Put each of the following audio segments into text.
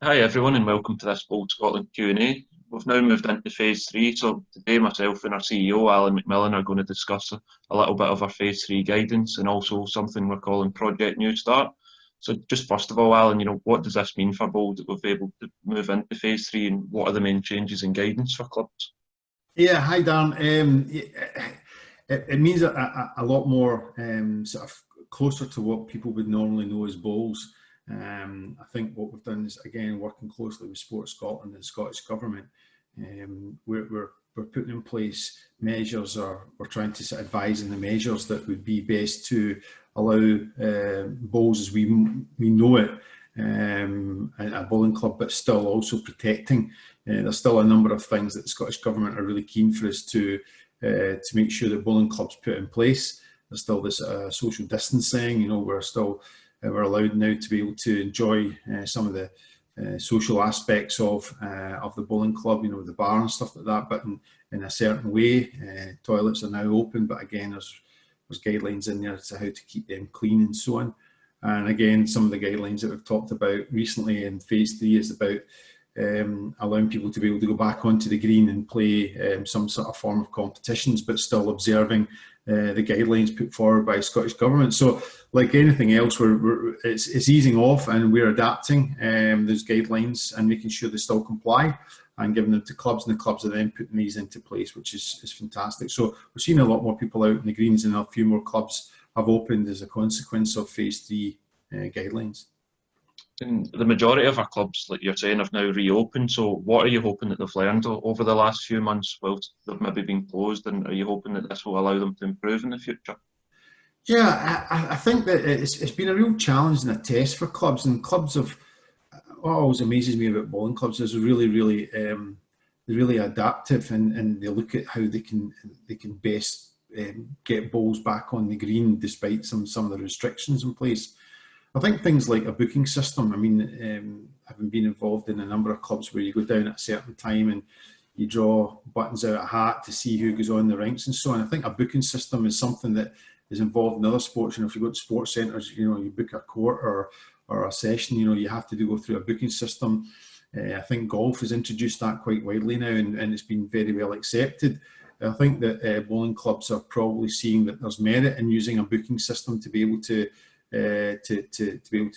Hi everyone and welcome to this Bold Scotland Q&A. We've now moved into phase 3, so today myself and our CEO Alan McMillan are going to discuss a little bit of our phase 3 guidance and also something we're calling Project New Start. So just first of all, Alan, what does this mean for Bold that we've been able to move into phase 3 and what are the main changes in guidance for clubs? Yeah, hi Dan. It means a lot more sort of closer to what people would normally know as bowls. I think what we've done is, again, working closely with Sport Scotland and the Scottish Government. We're putting in place measures, or we're trying to advise on the measures that would be best to allow bowls as we know it, a bowling club, but still also protecting. There's still a number of things that the Scottish Government are really keen for us to make sure that bowling clubs put in place. There's still this social distancing. We're allowed now to be able to enjoy some of the social aspects of the bowling club, the bar and stuff like that, but in a certain way. Toilets are now open, but again, there's guidelines in there as to how to keep them clean and so on. And again, some of the guidelines that we've talked about recently in phase 3 is about allowing people to be able to go back onto the green and play some sort of form of competitions, but still observing the guidelines put forward by Scottish Government. So, like anything else, it's easing off, and we're adapting those guidelines and making sure they still comply, and giving them to clubs, and the clubs are then putting these into place, which is fantastic. So we're seeing a lot more people out in the greens, and a few more clubs have opened as a consequence of phase 3 guidelines. And the majority of our clubs, like you're saying, have now reopened. So what are you hoping that they've learned over the last few months whilst they've maybe been closed, and are you hoping that this will allow them to improve in the future? Yeah, I think that it's been a real challenge and a test for clubs, and clubs have. What always amazes me about bowling clubs is they're really adaptive, and they look at how they can best get bowls back on the green despite some of the restrictions in place. I think things like a booking system. I mean, having been involved in a number of clubs where you go down at a certain time and you draw buttons out of a hat to see who goes on the ranks and so on. I think a booking system is something that is involved in other sports. If you go to sports centres, you book a court or a session, you have to go through a booking system. I think golf has introduced that quite widely now, and it's been very well accepted. I think that bowling clubs are probably seeing that there's merit in using a booking system to be able to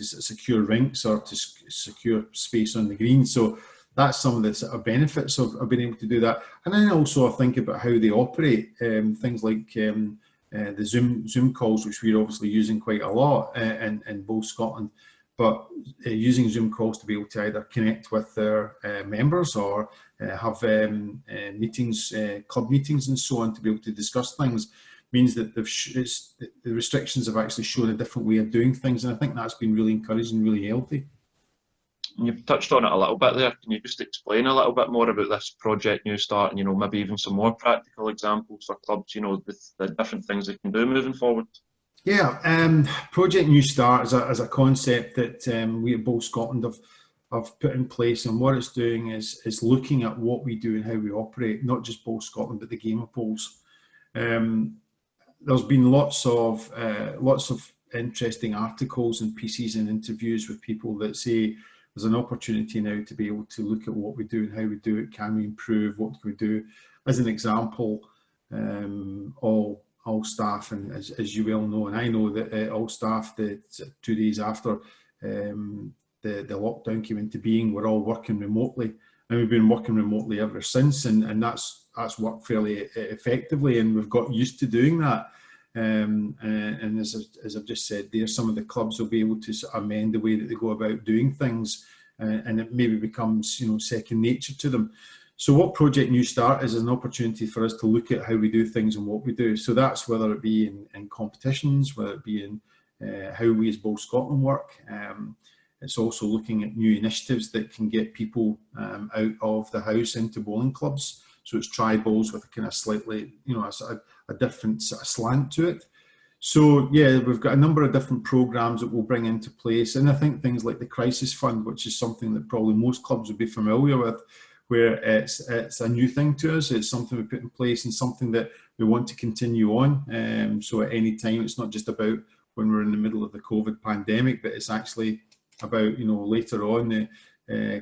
secure rinks or to secure space on the green. So that's some of the sort of benefits of being able to do that. And then also I think about how they operate, things like the Zoom calls, which we're obviously using quite a lot in both Scotland, but using Zoom calls to be able to either connect with their members or have meetings, club meetings and so on, to be able to discuss things, means that the restrictions have actually shown a different way of doing things, and I think that's been really encouraging, really healthy. You've touched on it a little bit there. Can you just explain a little bit more about this Project New Start, and maybe even some more practical examples for clubs, the different things they can do moving forward? Yeah, Project New Start is a concept that we at Bowl Scotland have put in place, and what it's doing is looking at what we do and how we operate, not just Bowl Scotland, but the game of bowls. There's been lots of interesting articles and pieces and interviews with people that say there's an opportunity now to be able to look at what we do and how we do it. Can we improve? What can we do? As an example, all staff, and as you well know, and I know that all staff, that 2 days after the lockdown came into being, we're all working remotely, and we've been working remotely ever since, and that's worked fairly effectively, and we've got used to doing that. And as I've just said there, some of the clubs will be able to amend the way that they go about doing things, and it maybe becomes second nature to them. So what Project New Start is an opportunity for us to look at how we do things and what we do. So that's whether it be in competitions, whether it be in how we as Bowl Scotland work. It's also looking at new initiatives that can get people out of the house into bowling clubs. So it's try bowls with a kind of slightly, a different sort of slant to it. So yeah, we've got a number of different programs that we'll bring into place. And I think things like the Crisis Fund, which is something that probably most clubs would be familiar with, where it's a new thing to us. It's something we put in place and something that we want to continue on. So at any time, it's not just about when we're in the middle of the COVID pandemic, but it's actually about, later on,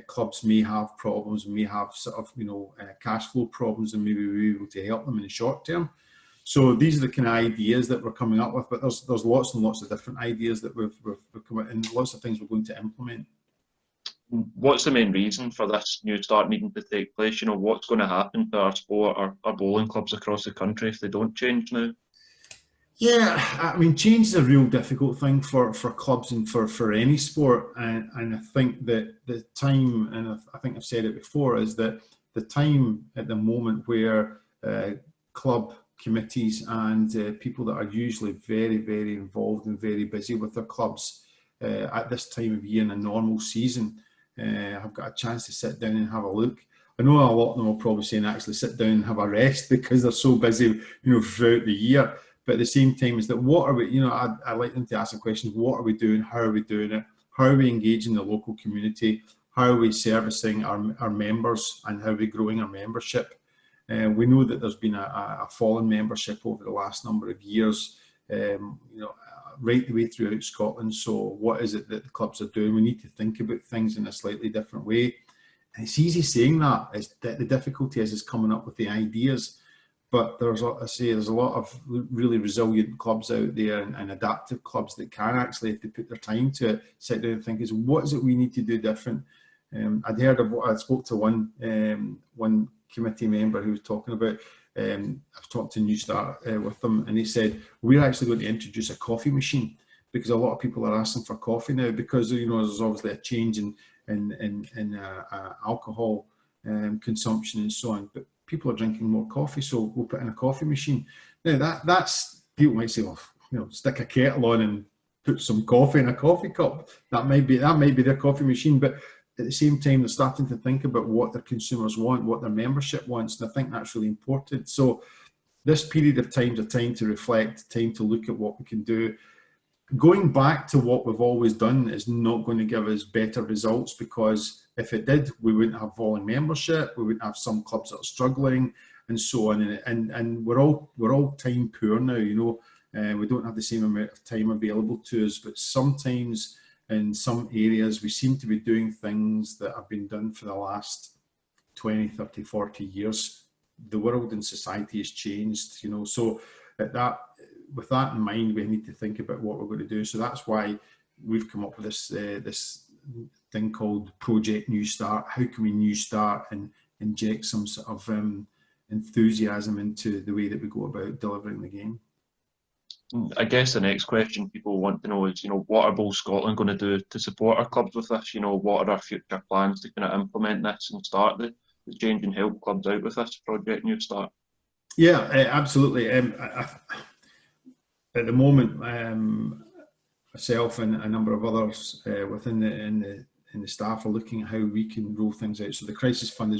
clubs may have problems, may have sort of, cash flow problems, and maybe we're able to help them in the short term. So these are the kind of ideas that we're coming up with, but there's lots and lots of different ideas that we've come up, and lots of things we're going to implement. What's the main reason for this new start needing to take place? What's going to happen to our sport, our bowling clubs across the country if they don't change now? Yeah, I mean, change is a real difficult thing for clubs and for any sport. And I think that the time, and I think I've said it before, is that the time at the moment where club committees and people that are usually very, very involved and very busy with their clubs at this time of year in a normal season have got a chance to sit down and have a look. I know a lot of them will probably say, actually sit down and have a rest because they're so busy, throughout the year. But at the same time, is that what are we, I like them to ask the questions, what are we doing? How are we doing it? How are we engaging the local community? How are we servicing our members, and how are we growing our membership? We know that there's been a fall in membership over the last number of years, right the way throughout Scotland. So what is it that the clubs are doing? We need to think about things in a slightly different way. And it's easy saying that. The difficulty is coming up with the ideas. But there's a lot of really resilient clubs out there and adaptive clubs that can actually, if they put their time to it, sit down and think, what is it we need to do different? I spoke to one committee member who was talking about, I've talked to New Start with them, and he said, we're actually going to introduce a coffee machine, because a lot of people are asking for coffee now, because there's obviously a change in alcohol consumption and so on. But people are drinking more coffee, so we'll put in a coffee machine. Now that's people might say, well, stick a kettle on and put some coffee in a coffee cup. That might be their coffee machine, but at the same time, they're starting to think about what their consumers want, what their membership wants, and I think that's really important. So this period of time is a time to reflect, time to look at what we can do. Going back to what we've always done is not going to give us better results, because if it did, we wouldn't have falling membership, we wouldn't have some clubs that are struggling, and so on. And we're all time poor now. We don't have the same amount of time available to us, but sometimes in some areas we seem to be doing things that have been done for the last 20, 30, 40 years. The world and society has changed, so with that in mind, we need to think about what we're going to do. So that's why we've come up with this thing called Project New Start. How can we new start and inject some sort of enthusiasm into the way that we go about delivering the game? I guess the next question people want to know is, what are Bowl Scotland going to do to support our clubs with this? What are our future plans to kind of implement this and start the change and help clubs out with this Project New Start? Yeah, absolutely. At the moment, myself and a number of others within the staff are looking at how we can roll things out. So the crisis fund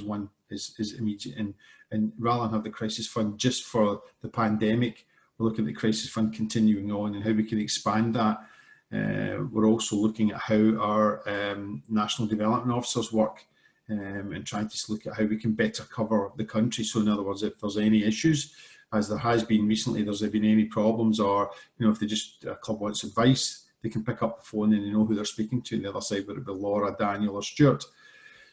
is immediate, and rather than have the crisis fund just for the pandemic, we're looking at the crisis fund continuing on and how we can expand that. We're also looking at how our national development officers work, and trying to look at how we can better cover the country. So in other words, if there's any issues, as there has been recently, there's been any problems, or if a club wants advice, they can pick up the phone and they know who they're speaking to on the other side, whether it be Laura, Daniel or Stuart.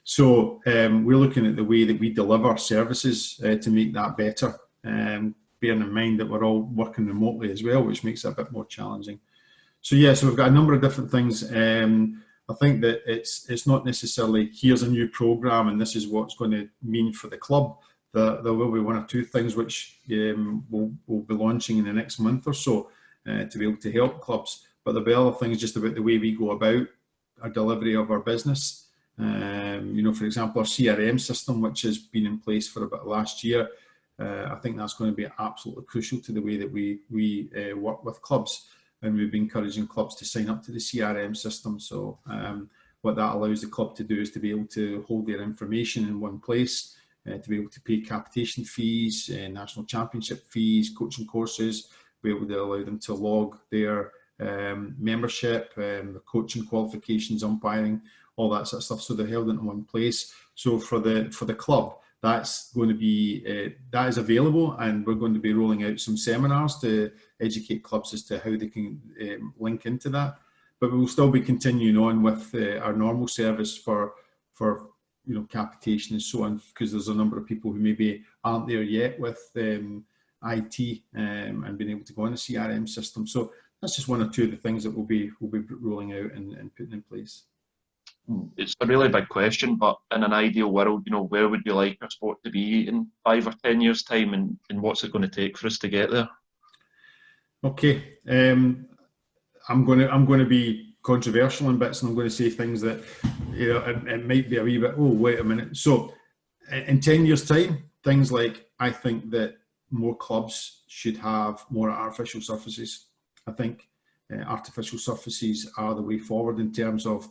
So we're looking at the way that we deliver services to make that better, bearing in mind that we're all working remotely as well, which makes it a bit more challenging. So we've got a number of different things. I think that it's not necessarily here's a new programme and this is what's going to mean for the club. There will be one or two things which we'll be launching in the next month or so to be able to help clubs. But there'll be other things just about the way we go about our delivery of our business. For example, our CRM system, which has been in place for about last year, I think that's going to be absolutely crucial to the way that we work with clubs. And we've been encouraging clubs to sign up to the CRM system. So what that allows the club to do is to be able to hold their information in one place, to be able to pay capitation fees, national championship fees, coaching courses, be able to allow them to log their membership, the coaching qualifications, umpiring, all that sort of stuff. So they're held into one place. So for the club, that's going to be that is available, and we're going to be rolling out some seminars to educate clubs as to how they can link into that. But we will still be continuing on with our normal service for capitation and so on, because there's a number of people who maybe aren't there yet with IT and being able to go on a CRM system. So that's just one or two of the things that we'll be rolling out and putting in place. It's a really big question, but in an ideal world, where would you like our sport to be in 5 or 10 years' time, and what's it going to take for us to get there? Okay, I'm going to be controversial in bits, and I'm going to say things that it might be a wee bit. Oh, wait a minute. So, in 10 years' time, things like, I think that more clubs should have more artificial surfaces. I think artificial surfaces are the way forward in terms of,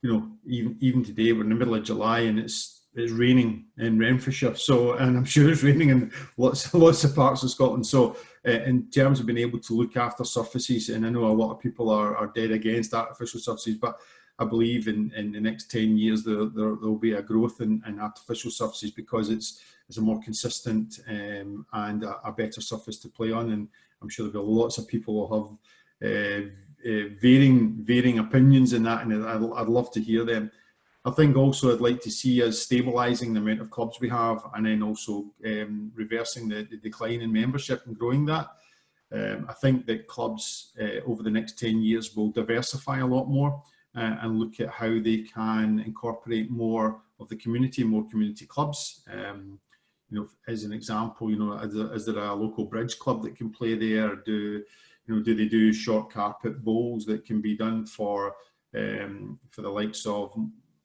even today we're in the middle of July and it's raining in Renfrewshire, and I'm sure it's raining in lots of parts of Scotland. So in terms of being able to look after surfaces, and I know a lot of people are dead against artificial surfaces, but I believe in the next 10 years there'll be a growth in artificial surfaces, because it's a more consistent and a better surface to play on. And I'm sure there'll be lots of people will have varying opinions in that, and I'd love to hear them. I think also I'd like to see us stabilising the amount of clubs we have, and then also reversing the decline in membership and growing that. I think that clubs over the next 10 years will diversify a lot more and look at how they can incorporate more of the community, more community clubs. As an example, is there a local bridge club that can play there? Do they do short carpet bowls that can be done for the likes of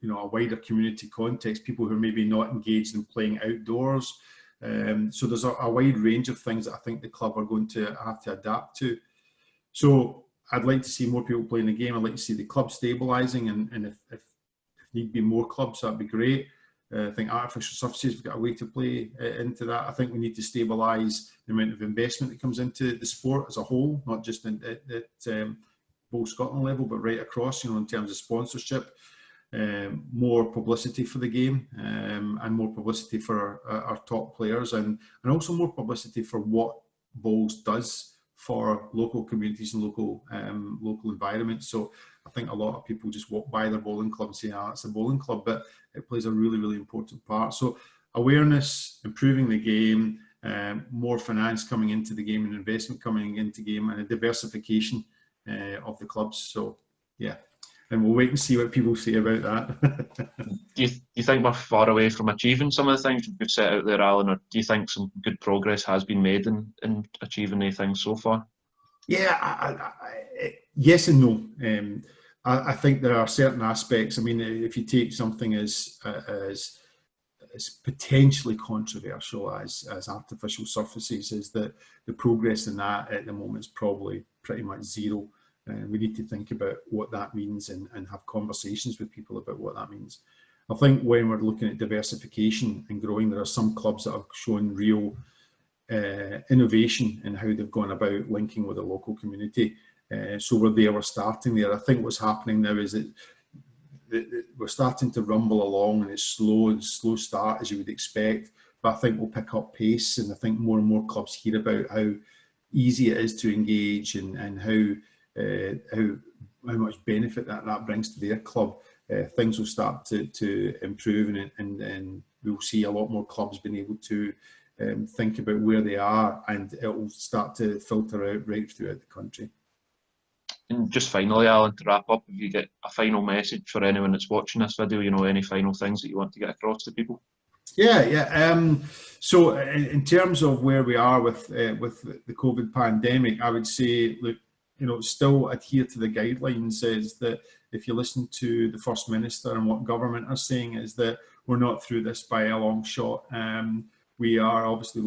a wider community context, people who are maybe not engaged in playing outdoors? So there's a wide range of things that I think the club are going to have to adapt to. So I'd like to see more people playing the game. I'd like to see the club stabilising, and if need be more clubs, that'd be great. I think artificial surfaces, we've got a way to play into that. I think we need to stabilise the amount of investment that comes into the sport as a whole, not just at Bowl Scotland level, but right across, in terms of sponsorship, more publicity for the game, and more publicity for our top players, and also more publicity for what Bowls does for local communities and local environments. So I think a lot of people just walk by their bowling club and say, it's a bowling club, but it plays a really, really important part. So awareness, improving the game, more finance coming into the game and investment coming into the game, and a diversification of the clubs. So yeah, and we'll wait and see what people say about that. Do you think we're far away from achieving some of the things we've set out there, Alan, or do you think some good progress has been made in achieving these things so far? Yeah, yes and no. I think there are certain aspects. I mean, if you take something as potentially controversial as artificial surfaces, is that the progress in that at the moment is probably pretty much zero. We need to think about what that means and have conversations with people about what that means. I think when we're looking at diversification and growing, there are some clubs that have shown real innovation in how they've gone about linking with the local community. So we're starting there. I think what's happening now is that we're starting to rumble along, and it's slow start, as you would expect, but I think we'll pick up pace, and I think more and more clubs hear about how easy it is to engage and how much benefit that brings to their club. Things will start to improve, and we'll see a lot more clubs being able to think about where they are, and it will start to filter out right throughout the country. And just finally, Alan, to wrap up, if you get a final message for anyone that's watching this video, any final things that you want to get across to people? Yeah. So in terms of where we are with the COVID pandemic, I would say, look, still adhere to the guidelines. Is that if you listen to the First Minister and what government are saying, is that we're not through this by a long shot. We are obviously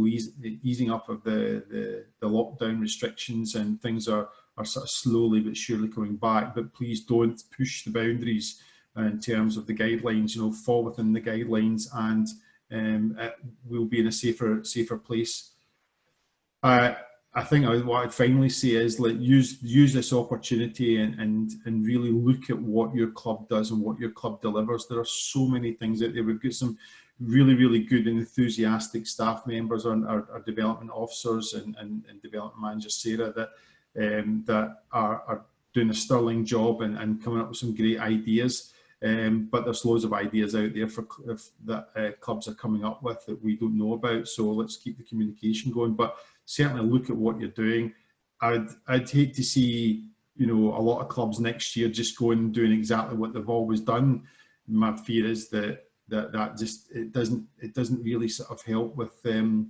easing up of the lockdown restrictions, and things are sort of slowly but surely coming back. But please don't push the boundaries in terms of the guidelines. Fall within the guidelines, and we'll be in a safer place. I think what I'd finally say is, use this opportunity and really look at what your club does and what your club delivers. There are so many things out there. We've got some really, really good and enthusiastic staff members, our development officers and development manager Sarah, that are doing a sterling job and coming up with some great ideas. but there's loads of ideas out there that clubs are coming up with that we don't know about. So let's keep the communication going, but certainly look at what you're doing. I'd hate to see, you know, a lot of clubs next year just going and doing exactly what they've always done. My fear is that just it doesn't really sort of help with the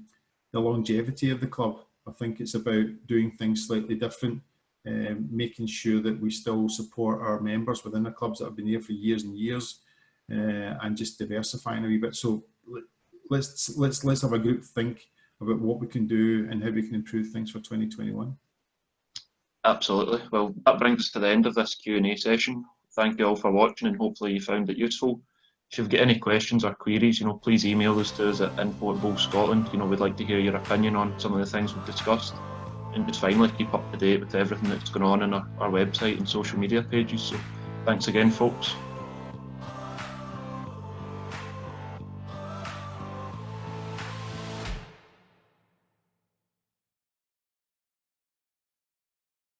longevity of the club. I think it's about doing things slightly different, making sure that we still support our members within the clubs that have been here for years and years, and just diversifying a wee bit. So let's have a group think about what we can do and how we can improve things for 2021. Absolutely. Well, that brings us to the end of this Q&A session. Thank you all for watching, and hopefully you found it useful. If you've got any questions or queries, you know, please email us to us at info@bowls.scotland. You know, we'd like to hear your opinion on some of the things we've discussed. And just finally, keep up to date with everything that's going on our website and social media pages. So thanks again, folks.